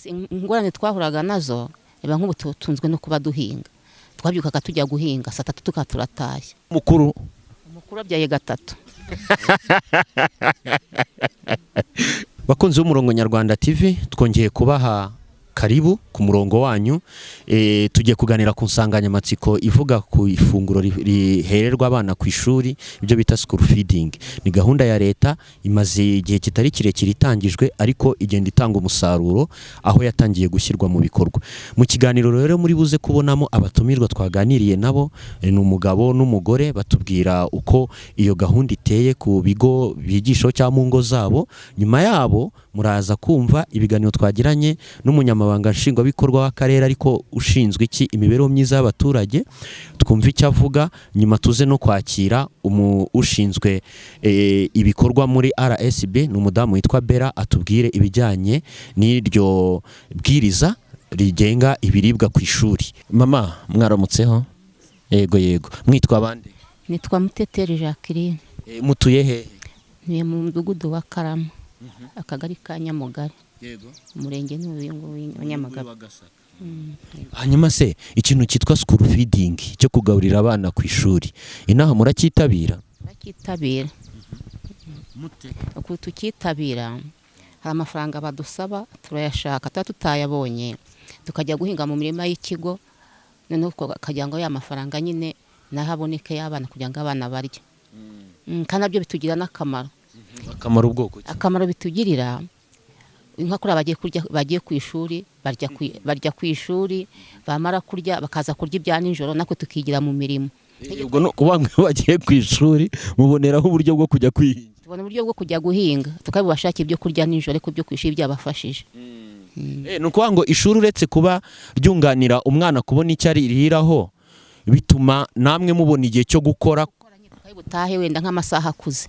ingorane twahuraga nazo reba nk'ubu tunzwe no kuba duhinga, twabyukaga tujya guhinga saa 3 tukaba turatashye. Umukuru abyaye 3. Bakunzi b'umurongo Nyarwanda TV, twongeye kubaha karibu ku murongo wanyu. Tugiye kuganira ku nsanganyamatsiko ivuga ku ifunguro rihererwa abana ku ishuri, ibyo bita school feeding. Ni gahunda ya leta imaze igihe kitari kirekire itangijwe, ariko igenda itanga umusaruro aho yatangiye gushyirwa mu bikorwa. Mu kiganiro rero muri buze kubonamo abatumirwa twaganiriye nabo, ni umugabo n'umugore, batubwira uko iyo gahunda iteye ku bigo bigisho cyangwa mu ngo zabo. Nyuma yabo muraza kumva ibiganiro twagiranye n'umunyamabanga nshingwabikorwa w'akarere ariko ushinzwe imibereho myiza y'abaturage, twumva icyo avuga. Nyuma tuze no kwakira ushinzwe ibikorwa muri RSB, ni umudamu witwa Bella, atubwire ibijyanye n'iryo bwiriza rigenga ibiribwa ku ishuri. Mama, mwaramutseho? Yego. Mwitwa bande? Nitwa Muteteri Jacqueline. Mutuye he? Ni mu mudugudu wa Karama, akagari ka Nyamugari. Yego. Umurenge wa Nyamagabe. Hanyuma se ikintu cyitwa school feeding cyo kugaburira abana ku ishuri, inaha muracyitabira? Muracyitabira. Uko tukitabira, hari amafaranga badusaba turayashaka, tutayabonye tukajya guhinga mu mirima y'ikigo, noneho kugira ngo ya mafaranga nyine nahaboneke y'abana kugira ngo abana barye. Kandi nabyo bitugira n'akamaro. Akamaro ubwoko ki? Akamaro bitugirira inka kuri bagiye ku ishuri, barya ku ishuri, bamara kurya bakaza kurya ibya nijoro, nako tukigira mu mirimo. Ubwo no kubamwe bagiye ku ishuri muboneraho uburyo bwo kujya kwihinga. Tubona uburyo bwo kujya guhinga, tukabibashaka ibyo kurya nijoro, ko byo ku ishuri byabafashije. Ni ukuvuga ngo ishuri uretse kuba ryunganira umwana kubona icyo aririraho, bituma namwe mubona igihe cyo gukora. Butahe wenda nk'amasaha akuze,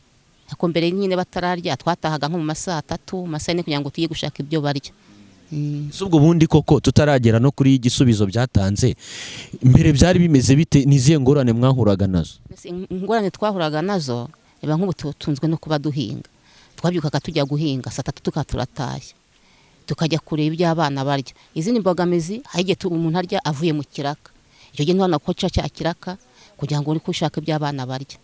ako mbere nyine batararya twatahaga nko mu masaha 3, masaha 4 kugira ngo tuye gushaka ibyo barya. Subwo bundi koko tutaragera no kuri igisubizo byatanze, mbere byari bimeze bite? Niziye ngorane mwahuraga nazo? Ingorane twahuraga nazo reba nk'ubu tunzwe no kuba duhinga, twabyukaga tujya guhinga saa 3 tukaba turatashye, tukajya kureba ibyo abana barya. Izindi mbogamizi hagiye umuntu arya avuye mu kiraka, icyo gihe none ko cya kiraka kugira ngo uri kushaka ibyo abana barya.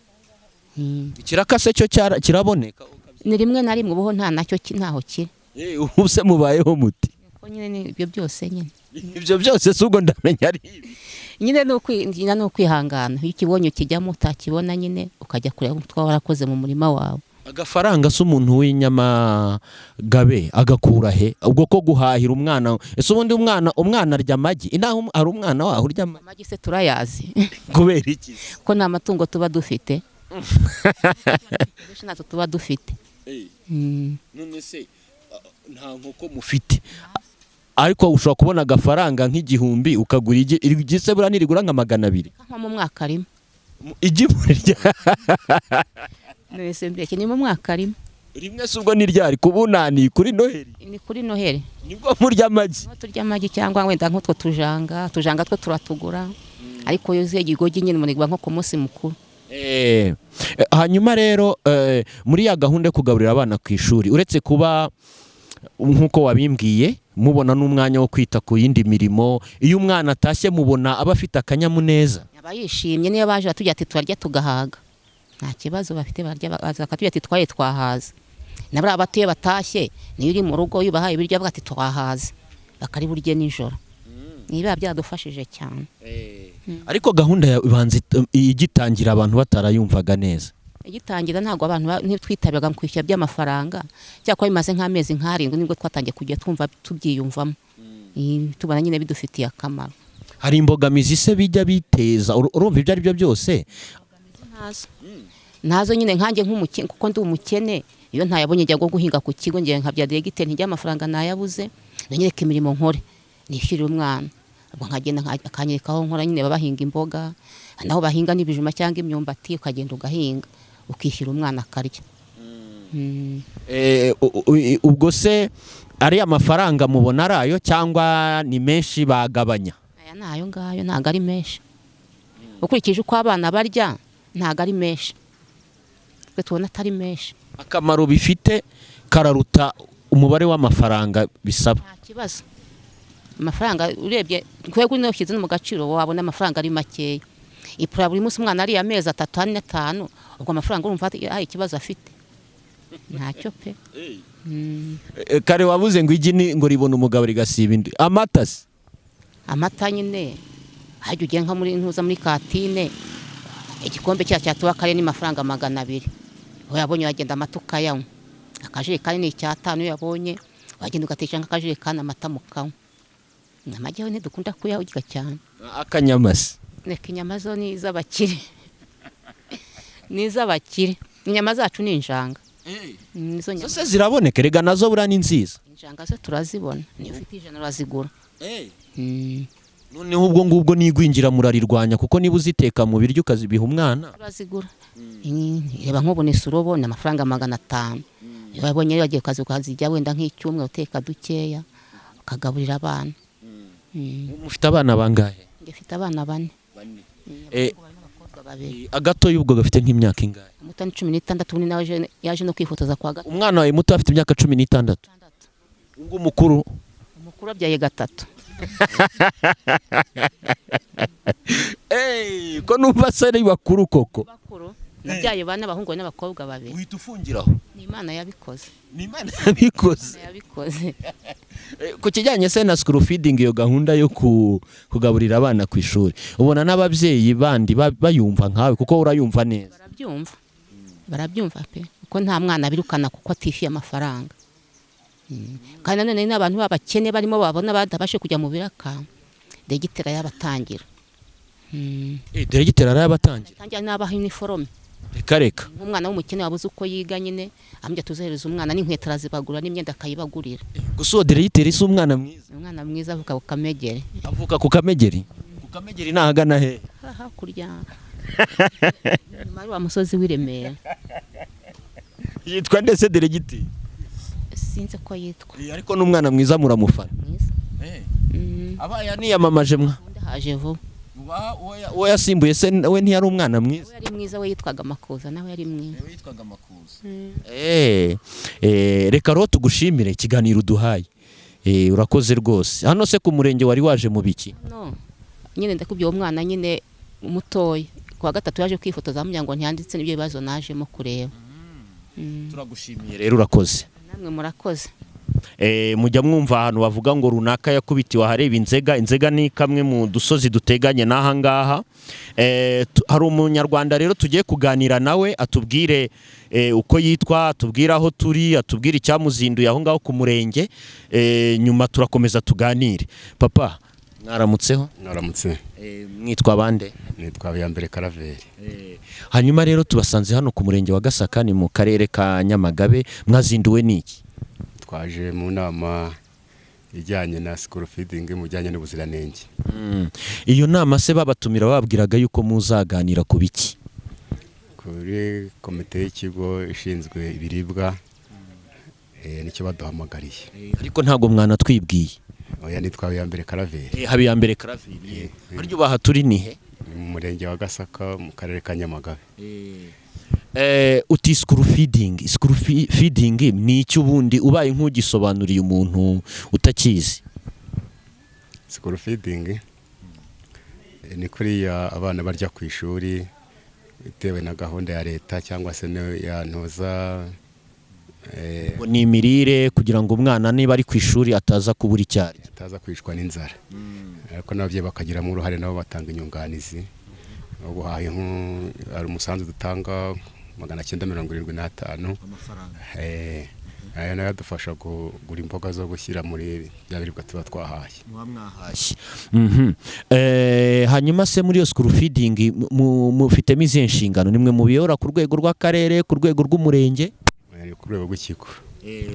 Ikiraka se cyo kiraboneka? Ni rimwe na rimwe, ubuho ntaho kiri. Ubuse mubayeho muti? Ko nyine ibyo byose nyine. Ibyo byose subwo ndamenya ari ibi. Nyine no kwihangana, iyo ukibonye ukijyamo, utakibona nyine ukajya kureba utwa warakoze mu murima wawe. Agafaranga se umuntu w'inyamagabe agakura he ubwo ko guhahira umwana? Ese ubundi umwana arya amagi? Inaho ari umwana waho urya amagi? Se turayazi. Kubera iki? Ko nta matungo tuba dufite. Ntazo tuba dufite. None se nta nkoko mufite, ariko ushobora kubona agafaranga nk'igihumbi ukagura igisebura nirigura nka 200 nko mu mwaka rimwe. Igihumbi Nese mbeke ni mu mwaka rimwe. Se ubwo ni ryari? Kubunani kuri Noheli? Ni kuri Noheli nibwo murya amagi? Turya amagi cyangwa wenda nk'utwo tujanga two turatugura, ariko yuzuye igigogi nyine munigwa nko ku munsi mukuru. Hanyuma rero muri ya gahunda yo kugaburira abana ku ishuri, uretse kuba nk'uko wabimbwiye mubona n'umwanya wo kwita ku yindi mirimo, iyo umwana atashye mubona aba afite akanyamuneza? Aba yishimye, niyo baje batujya ati turarya tugahaga, nta kibazo bafite, barya bakatujya ati twahaze. Nabura abatuye batashye, niyo uri mu rugo yubahaye ibiryo avuga ati twahaze, bakari burye nijoro. Niba byadufashije cyane. Ariko gahunda ibanze igitangira abantu batarayumvaga neza. Igitangira ntago abantu ntitwitabiraga kwishyura by'amafaranga, cyakora bimaze nk'amezi 7 nibwo twatangiye kujya twumva tubyiyumvamo. Tubana nyine bidufitiye akamaro. Hari imbogamizi se bijya biteza? Urumva ibyo ari byo byose? Nazo nyine nkanjye nk'umukene, kuko ndi umukene, iyo ntayabonye njya guhinga ku kigo, ngiye nkabya diregiteri ntijya amafaranga nayabuze, nanyereka imirimo nkore nishyurira umwana. Ubwo nkagenda akanyerekaho nkora nyine babahinga imboga, naho bahinga n'ibijuma cyangwa imyumbati, ukagenda ugahinga ukishyura umwana akarya. Ubwo se ari amafaranga mubona arayo cyangwa ni menshi bagabanya? Aya nayo ngayo ntago ari menshi, ukurikije uko abana barya ntago ari menshi, twe tubona atari menshi. Akamaro bifite kararuta umubare w'amafaranga bisaba? Nta kibazo. amafaranga urebye kwego n'ushyize no mu gaciro wabona amafaranga ari makeya ipura buri munsi umwana ari amezi 3 4 5 ubwo amafaranga urumva ikibazo afite ntacyo pe. Kare wabuze ngo igi ni ngo ribona umugabo rigasiba indi amata se amata nyine hajya ugiye nka muri ntuza muri katine igikombe cya cyatuba kare ni mafaranga 200 we yabonye wagenda amata ukayanywa akajerekani ni 5 yabonye wagenda ugatesha nk'akajerekani amata mukanywa namajyeho ntidukunda kuyawurya cyane akanyamase reka inyama zo ni iz'abakire ni iz'abakire inyama zacu ni injanga nizo nyama zose ziraboneka rega nazo bura ni nziza injanga zo turazibona ni ufite ijana urazigura noneho ubwo ngubwo nigwinjira murarirwanya kuko niba uziteka mu biryo ukazibiha umwana turazigura reba nk'ubu ni surobo ni amafaranga 500 yabonye yagiye kazi ukazijya wenda nk'icyumwe uteka dukeya ukagaburira abana. Mufite abana bangahe? Ngifite abana 4. Agato y'ubwo gafite nk'imyaka ingahe? Muto ni 16 undi nawe yaje no kwifotoza kwa gato. Umwana wawe muto afite imyaka 16. Ngo umukuru abyaye 3. Ko numva sari bakuru koko. Bakuru. Nabyaye bana bahungu n'abakobwa 2. Uhita ufungiraho. Ni Imana yabikoze. Ni Imana yabikoze. Yabikoze. Ku kijyanye se na school feeding iyo gahunda yo kugaburira abana ku ishuri. Ubona n'ababyeyi bandi bayumva nkawe kuko urayumva neza. Barabyumva. Barabyumva pe. Kuko nta mwana birukana kuko atishiye amafaranga. Kandi none n'abantu babakene barimo babona badabashe kujya mu biraka. Degitera yabatangira. Degitera arabatangira. Tangira nabaha uniforme. Reka umwana w'umukene wabuze uko yiga nyine ambye tuzohereza umwana n'inkweto razibagura n'imyenda akayibagurira. Guso degitera isi umwana mwiza. Umwana mwiza avuka ku Kamegeri. Avuka ku Kamegeri. Ku Kamegeri nahagana he? Kurya. Mari wa musozi w'Iremera. Yitwa ndetse degiteri. Sinze ko yitwa. Ariko n'umwana mwiza muramufana. Mwiza. Abaya niyamamaje mwa. Haje vuba. Uwo yasimbuye se we ntiyari umwana mwiza. We yari mwiza we yitwaga Makuza nawe yari mwiza. We yitwaga Makuza. Reka ro tugushimire ikiganiro uduhaye. Urakoze rwose. Hano se ku murenge wari waje mu biki? No. Nyine ndakubye uwo mwana nyine umutoye. Kwa gatatu yaje kwifotoza muryango ntiyanditse n'ibyo bibazo najemo kureba. Turagushimiye rero urakoze. Namwe murakoze. Mujya mwumva ahantu bavuga ngo runaka yakubitiwe ahareba inzega ni kamwe mu dusozi duteganye n'aha ngaha. Hari umunyarwanda rero tugiye kuganira nawe atubwire uko yitwa, atubwire aho turi, atubwire icyamuzinduye aho ngaho ku murenge. Nyuma turakomeza tuganire. Papa mwaramutseho? Mwaramutse. Mwitwa bande? Nitwa Habiyambere Karaveri. Hanyuma rero tubasanze hano ku murenge wa Gasaka ni mu karere ka Nyamagabe. Mwazinduwe n'iki? Twaje mu nama ijyanye na school feeding mu bijyanye n'ubuziranenge. Iyo nama se babatumira babwiraga yuko muzaganira ku biki? Kuri komite y'ikigo ishinzwe ibiribwa nicyo baduhamagariye. Ariko ntago mwana twibwiye. Oya nitwa Habiyambere Karaveri. Habiyambere Karaveri. Aryo baha turi nihe? Mu murenge wa Gasaka mu karere ka Nyamagabe. Uti school feeding ni iki ubundi ubaye nk'ugisobanuriye umuntu utakizi? School feeding ni kuriya abana barya ku ishuri bitewe na gahunda ya leta cyangwa se ya ntoza ni imirire kugira ngo umwana niba ari ku ishuri ataza kubura icyari, ataza kwicwa n'inzara. Ariko n'ababyeyi bakagiramo uruhare nabo batanga inyunganizi. Ubuhaye ari umusanzu dutanga 975 amafaranga. Aya nayo adufasha kugura imboga zo gushyira muri bya biribwa tuba twahaye. Mwahashye. Hanyuma se muri yo school feeding mufitemo izihe nshingano? Nimwe mubiyora ku rwego rw'akarere, ku rwego rw'umurenge? Ku rwego rw'ikigo.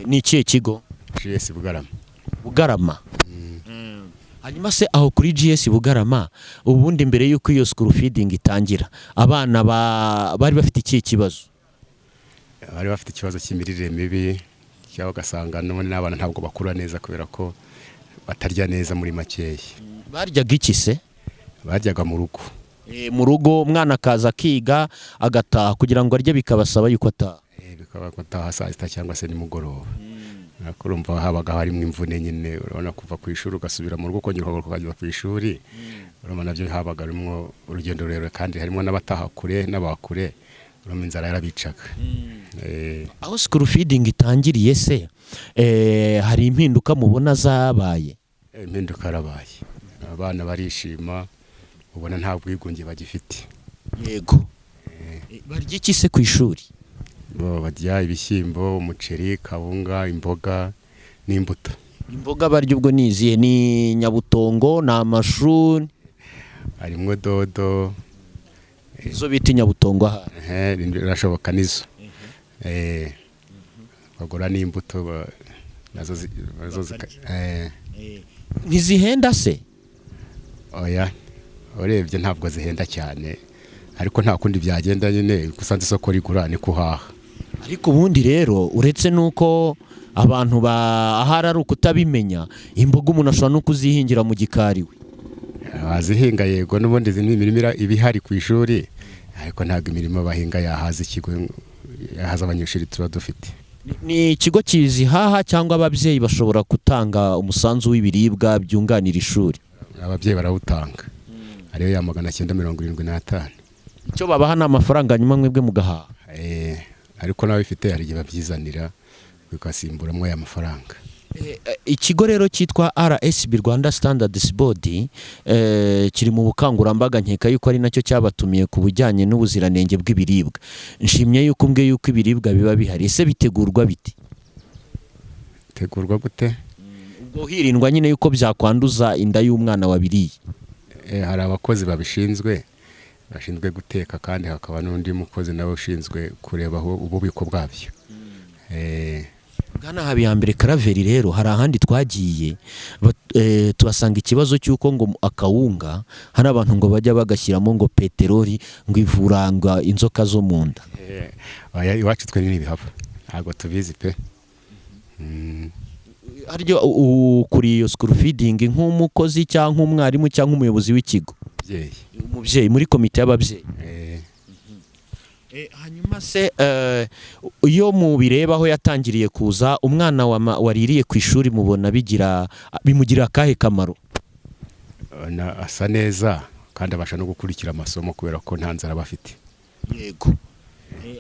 Ni ikihe kigo? GS Bugarama. Bugarama. Hanyuma se aho kuri GS Bugarama ubundi mbere yuko iyo school feeding itangira abana bari bafite ikihe kibazo? Bari bafite ikibazo cy'imirire mibi cyangwa gasanga none n'abana ntabwo bakura neza kubera ko batarya neza muri makeya. Baryaga iki se? Baryaga mu rugo. Mu rugo umwana akaza akiga agataha kugira ngo arye bikabasaba yuko ataha. Bikaba ko ataha saa sita cyangwa se nimugoroba. kurumva habaga harimo imvune nyine urabona kuva ku ishuri ugasubira mu rugo ukongera ukajya ku ishuri urabona nabyo habaga harimo urugendo rurerure kandi harimo n'abataha kure n'abakure urabona inzara yarabicaga. Aho school feeding itangiriye se hari impinduka mubona zabaye? Impinduka yarabaye, abana barishima ubona nta bwigunge bagifite. Yego. Barya iki se ku ishuri? Barya ibishyimbo, umuceri, kawunga, imboga n'imbuto. Imboga barya ubwo nizihe? Ni nyabutongo, ni amashu, harimo dodo, izo bita nyabutongo aha? Birashoboka nizo. Bagura n'imbuto nazo ntizihenda se? Oya, urebye ntabwo zihenda cyane ariko nta kundi byagenda nyine gusanze isoko rigura ni kuhaha. Ariko ubundi rero uretse nuko abantu ahari ari ukutabimenya, imboga umuntu ashobora no kuzihingira mu gikari we. Bazihinga yego, n'ubundi izi imirimo ibihari ku ishuri ariko ntabwo imirimo bahinga yahaza ikigo, yahaza abanyeshuri tuba dufite. Ni ikigo kizihaha cyangwa ababyeyi bashobora gutanga umusanzu w'ibiribwa byunganira ishuri? Ababyeyi barawutanga, ariyo ya 975. Icyo babaha ni amafaranga nyuma mwebwe mugahaha? Ariko nawe bifite hari igihe babyizanira bikasimburamo aya mafaranga. Ikigo rero cyitwa RSB, Rwanda Standards Board, kiri mu bukangurambaga, nkeka yuko ari nacyo cyabatumiye ku bujyanye n'ubuziranenge bw'ibiribwa. Nshimye yuko umbwe yuko ibiribwa biba bihari. Ese bitegurwa biti? Tegurwa gute? Ubwo hirindwa nyine yuko byakwanduza inda y'umwana wabiriye. Hari abakozi babishinzwe bashinzwe guteka kandi hakaba n'undi mukozi nawe ushinzwe kureba ububiko bwabyo. Gana Habiyambere Karaveri rero hari ahandi twagiye tuhasanga ikibazo cy'uko ngo akawunga hari abantu ngo bajya bagashyiramo ngo peteroli ngo ivuranga inzoka zo mu nda. Iwacu twe n'ibihaba ntabwo tubizi pe. Haryo kuri iyo school feeding nk'umukozi cyangwa umwarimu cyangwa umuyobozi w'ikigo? Umubyeyi muri komite y'ababyeyi. Hanyuma se iyo mubireba aho yatangiriye kuza, umwana waririye ku ishuri mubona bimugira akahe kamaro? Asa neza kandi abasha no gukurikira amasomo kubera ko nta nzara bafite. Yego.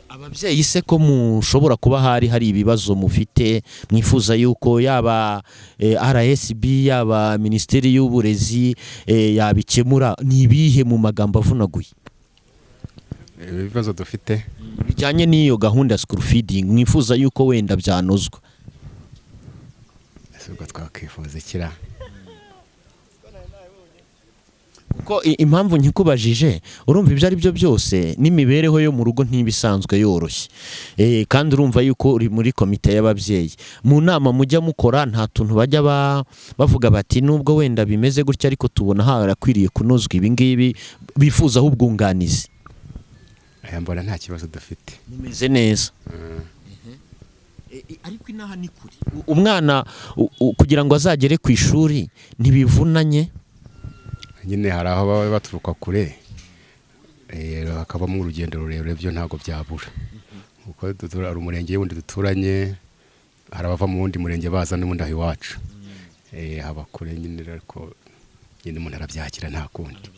Ababyeyi se ko mushobora kuba hari ibibazo mufite mwifuza yuko yaba RSB yaba Minisiteri y'Uburezi yabikemura, ni ibihe mu magambo avunaguye? Ibibazo dufite bijyanye n'iyo gahunda ya school feeding mwifuza yuko wenda byanozwa? Ubwo twakwifuza ikira kuko impamvu nkikubajije urumva ibyo ari byo byose n'imibereho yo mu rugo ntibisanzwe yoroshye, kandi urumva yuko uri muri komite y'ababyeyi. Mu nama mujya mukora nta tuntu bajya bavuga bati nubwo wenda bimeze gutya ariko tubona harakwiriye kunozwa ibi ngibi, bifuzaho ubwunganizi? Mbona nta kibazo dufite, mumeze neza. Ariko inaha ni kuri umwana kugira ngo azagere ku ishuri ntibivunanye nyine, hari aho baba baturuka kure hakabamo urugendo rurerure, byo ntabwo byabura kuko hari umurenge wundi duturanye, hari abava mu wundi murenge baza n'ubundi aho iwacu haba kure nyine, ariko nyine umuntu arabyakira nta kundi.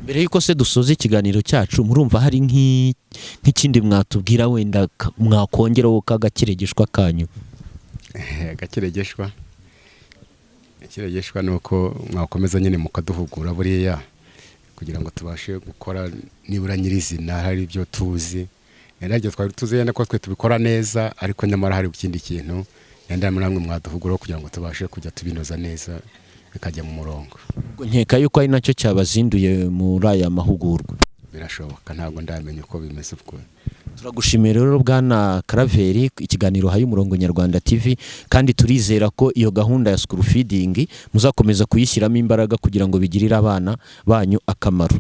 Mbere yuko se dusoza ikiganiro cyacu, murumva hari nk'ikindi mwatubwira wenda mwakongeraho k'agakiregeshwa kanyu? Agakiregeshwa ni uko mwakomeza nyine mukaduhugura buriya kugira ngo tubashe gukora nibura nyirizina hari ibyo tuzi, nabyo twari tuzi yenda ko twe tubikora neza, ariko nyamara hari ikindi kintu yenda namwe mwaduhugura kugira ngo tubashe kujya tubinoza neza bikajya mu murongo. Nkeka yuko ari nacyo cyabazinduye muri aya mahugurwa? Birashoboka, ntabwo ndamenya uko bimeze ubwo. Turagushimira rero Bwana Karaveri ikiganiro haye Umurongo Nyarwanda TV, kandi turizera ko iyo gahunda ya school feeding muzakomeza kuyishyiramo imbaraga kugira ngo bigirire abana banyu akamaro.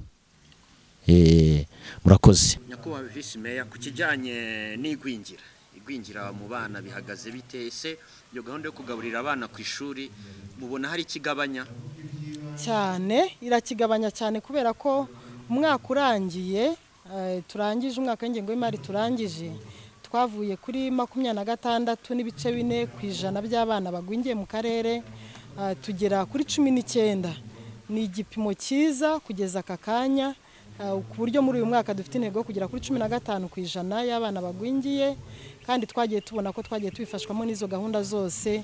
Murakoze. Nyakubahwa Vice Mayor, ku kijyanye n'igwingira mu bana bihagaze bite? Ese iyo gahunda yo kugaburira abana ku ishuri mubona hari ikigabanya? Cyane irakigabanya cyane, kubera ko umwaka urangiye turangije umwaka w'ingengo y'imari turangije twavuye kuri 26.4% by'abana bagwingiye mu karere tugera kuri 19. Ni igipimo cyiza kugeza aka kanya ku buryo muri uyu mwaka dufite intego yo kugera kuri 15% y'abana bagwingiye, kandi twagiye tubona ko twagiye tubifashwamo n'izo gahunda zose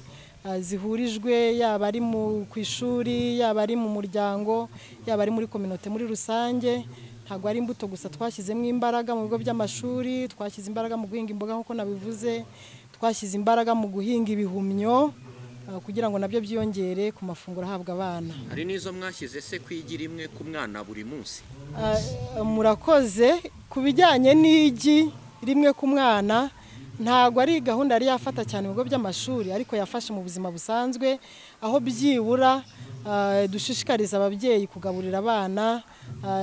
zihurijwe, yaba ari ku ishuri, yaba ari mu muryango, yaba ari muri community muri rusange. Ntabwo ari imbuto gusa twashyizemo imbaraga mu bigo by'amashuri, twashyize imbaraga mu guhinga imboga nk'uko nabivuze, twashyize imbaraga mu guhinga ibihumyo kugira ngo nabyo byiyongere ku mafunguro ahabwa abana. Hari n'izo mwashyize se kwigira imwe ku mwana buri munsi? Murakoze. Ku bijyanye n'igi rimwe ku mwana, ntabwo ari gahunda yari yafata cyane mu bigo by'amashuri, ariko yafashe mu buzima busanzwe, aho byibura dushishikariza ababyeyi kugaburira abana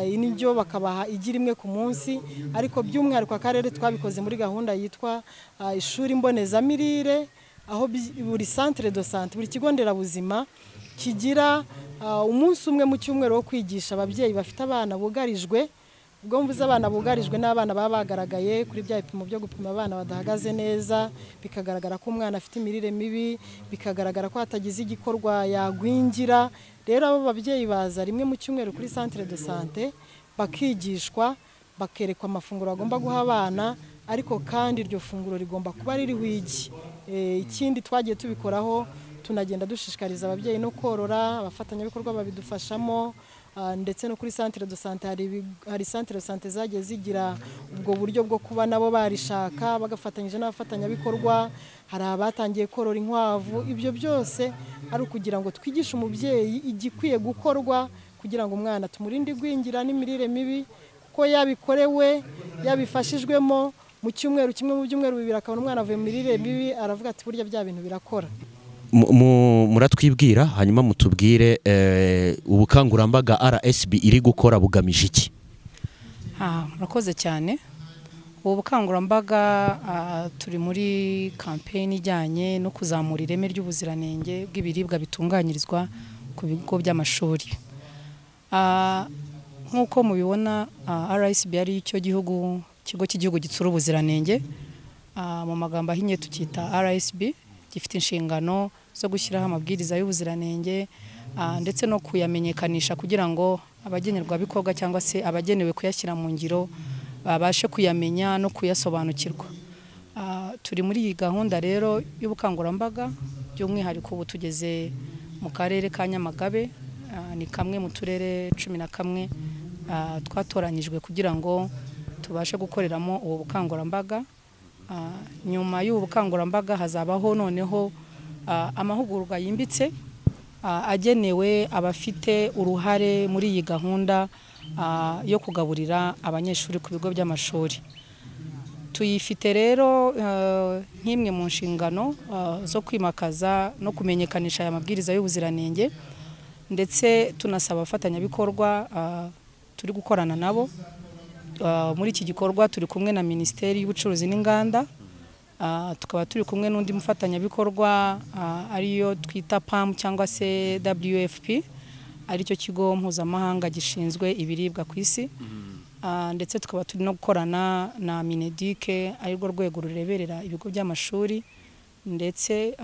indyo bakabaha igi rimwe ku munsi, ariko by'umwihariko akarere twabikoze muri gahunda yitwa ishuri mbonezamirire, aho buri centre de santé, buri kigo nderabuzima kigira umunsi umwe mu cyumweru wo kwigisha ababyeyi bafite abana bugarijwe. Ubwo mvuze abana bugarijwe n'abana baba bagaragaye kuri bya bipimo byo gupima abana badahagaze neza, bikagaragara ko umwana afite imirire mibi, bikagaragara ko hatagize igikorwa yagwingira. Rero abo babyeyi baza rimwe mu cyumweru kuri centre de santé bakigishwa, bakerekwa amafunguro bagomba guha abana, ariko kandi iryo funguro rigomba kuba ririho igi. Ikindi twagiye tubikoraho, tunagenda dushishikariza ababyeyi no korora, abafatanyabikorwa babidufashamo, ndetse no kuri centre de santé hari centre de santé zagiye zigira ubwo buryo bwo kuba nabo barishaka bagafatanyije n'abafatanyabikorwa. Hari abatangiye korora inkwavu. Ibyo byose ari ukugira ngo twigishe umubyeyi igikwiye gukorwa kugira ngo umwana tumurinde igwingira n'imirire mibi, kuko yabikorewe, yabifashijwemo mu cyumweru kimwe, mu byumweru bibiri akabona umwana avuye mu mirire mibi, aravuga ati burya bya bintu birakora. Muratwibwira hanyuma mutubwire ubukangurambaga RSB iri gukora bugamije iki? Murakoze cyane. Ubu bukangurambaga turi muri campaign ijyanye no kuzamura ireme ry'ubuziranenge bw'ibiribwa bitunganyirizwa ku bigo by'amashuri. Nk'uko mubibona, RSB ari icyo kigo cy'igihugu gitsura ubuziranenge, mu magambo ahinnye tukita RSB, gifite inshingano zo gushyiraho amabwiriza y'ubuziranenge ndetse no kuyamenyekanisha kugira ngo abagenerwabikorwa cyangwa se abagenewe kuyashyira mu ngiro babashe kuyamenya no kuyasobanukirwa. Turi muri iyi gahunda rero y'ubukangurambaga, by'umwihariko ubu tugeze mu karere ka Nyamagabe, ni kamwe mu turere 11 twatoranyijwe kugira ngo tubashe gukoreramo ubu bukangurambaga. Nyuma y'ubu bukangurambaga hazabaho noneho amahugurwa yimbitse agenewe abafite uruhare muri iyi gahunda yo kugaburira abanyeshuri ku bigo by'amashuri. Tuyifite rero nk'imwe mu nshingano zo kwimakaza no kumenyekanisha aya mabwiriza y'ubuziranenge, ndetse tunasaba abafatanyabikorwa turi gukorana nabo. Muri iki gikorwa turi kumwe na Minisiteri y'Ubucuruzi n'Inganda, tukaba turi kumwe n'undi mufatanyabikorwa ariyo twita PAM cyangwa se WFP, aricyo kigo mpuzamahanga gishinzwe ibiribwa ku isi, ndetse tukaba turi no gukorana na Mineduc, arirwo rwego rureberera ibigo by'amashuri, ndetse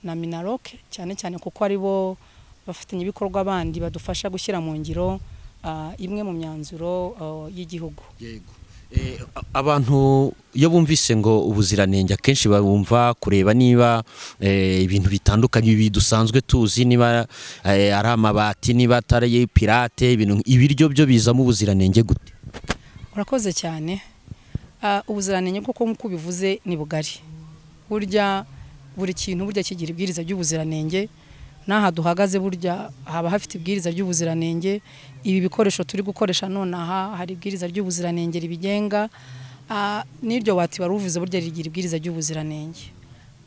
na Minaloc cyane cyane kuko aribo bafatanyabikorwa bandi badufasha gushyira mu ngiro imwe mu myanzuro y'igihugu. Yego. Abantu iyo bumvise ngo ubuziranenge akenshi bumva kureba niba ibintu bitandukanye bidusanzwe tuzi, niba ari amabati, niba atari pirate, ibiryo byo bizamo ubuziranenge gute? Urakoze cyane. Ubuziranenge kuko nk'uko bivuze ni bugari. Burya buri kintu burya kigira ibwiriza by'ubuziranenge. Naha duhagaze burya haba hafite ibwiriza by'ubuziranenge. Ibi bikoresho turi gukoresha none aha hari ibwiriza by'ubuziranenge ribigenga. N'iryo wati baruvuze burya rigira ibwiriza by'ubuziranenge.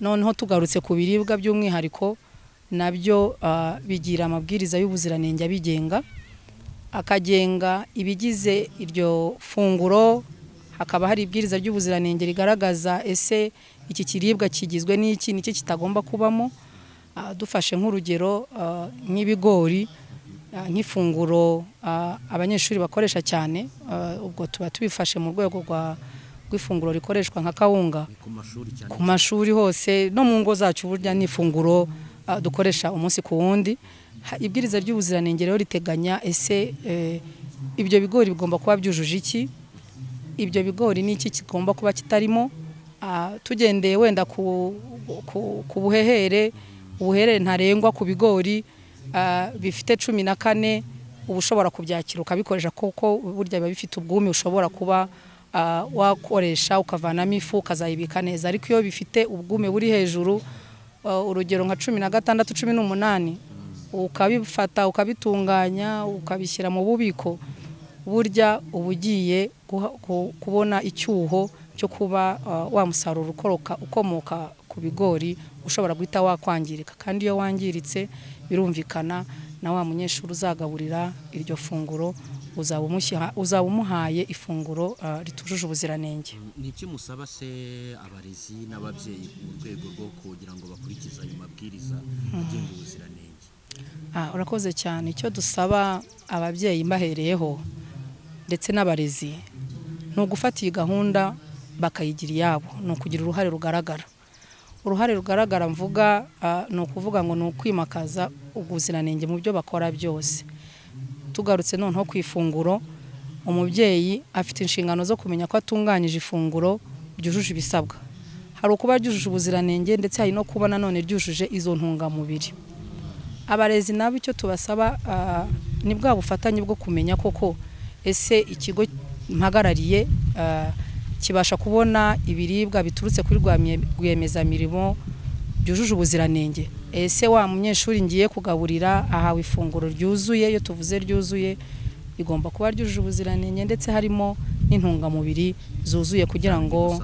Noneho tugarutse ku biribwa by'umwihariko, nabyo bigira amabwiriza y'ubuziranenge abigenga, akagenga ibigize iryo funguro. Hakaba hari ibwiriza ry'ubuziranenge rigaragaza ese iki kiribwa kigizwe n'iki kitagomba kubamo. Dufashe nk'urugero nk'ibigori, nk'ifunguro abanyeshuri bakoresha cyane, ubwo tuba tubifashe mu rwego rw'ifunguro rikoreshwa nka kawunga ku mashuri hose no mu ngo zacu burya ni ifunguro dukoresha umunsi ku wundi. Ibwiriza ry'ubuziranenge rero riteganya ese ibyo bigori bigomba kuba byujuje iki, ibyo bigori ni iki kigomba kuba kitarimo, tugendeye wenda ku buhehere ntarengwa ku bigori bifite 14 uba ushobora kubyakira ukabikoresha kuko burya biba bifite ubwume ushobora kuba wakoresha ukavanamo ifu ukazayibika neza. Ariko iyo bifite ubwume buri hejuru, urugero nka 16 18 ukabifata ukabitunganya ukabishyira mu bubiko, burya ubugiye kubona icyuho cyo kuba wa musaruro ukomoka ku bigori ushobora guhita wakwangirika. Kandi iyo wangiritse birumvikana na wa munyeshuri uzagaburira iryo funguro uzaba umuhaye ifunguro ritujuje ubuziranenge. Ni iki musaba se abarezi n'ababyeyi mu rwego rwo kugira ngo bakurikize ayo mabwiriza agenga ubuziranenge? Urakoze cyane. Icyo dusaba ababyeyi mbahereyeho ndetse n'abarezi ni ugufata iyi gahunda bakayigira iyabo, ni ukugira uruhare rugaragara. Uruhare rugaragara mvuga ni ukuvuga ngo ni ukwimakaza ubuziranenge mu byo bakora byose. Tugarutse noneho ku ifunguro, umubyeyi afite inshingano zo kumenya ko atunganyije ifunguro ryujuje ibisabwa. Hari ukuba ryujuje ubuziranenge ndetse hari no kuba nanone ryujuje izo ntungamubiri. Abarezi nabo icyo tubasaba ni bwa bufatanye bwo kumenya koko ese ikigo mpagarariye kibasha kubona ibiribwa biturutse kuri rwiyemezamirimo byujuje ubuziranenge. Ese wa munyeshuri ngiye kugaburira ahawe ifunguro ryuzuye, iyo tuvuze ryuzuye igomba kuba ryujuje ubuziranenge ndetse harimo n'intungamubiri zuzuye kugira ngo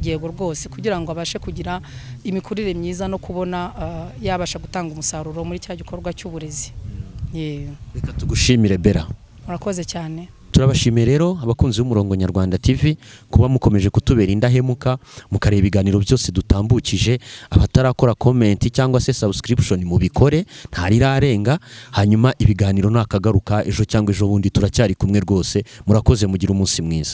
yego rwose kugira ngo abashe kugira imikurire myiza no kubona yabasha gutanga umusaruro muri cya gikorwa cy'uburezi. Reka tugushimire Bella. Murakoze cyane. Turabashimiye rero abakunzi b'Umurongo Nyarwanda TV kuba mukomeje kutubera indahemuka mukareba ibiganiro byose dutambukije. Abatarakora comment cyangwa se subscription mu bikore ntarirarenga, hanyuma ibiganiro nakagaruka ejo cyangwa ejo bundi turacyari kumwe rwose. Murakoze, mugira umunsi mwiza.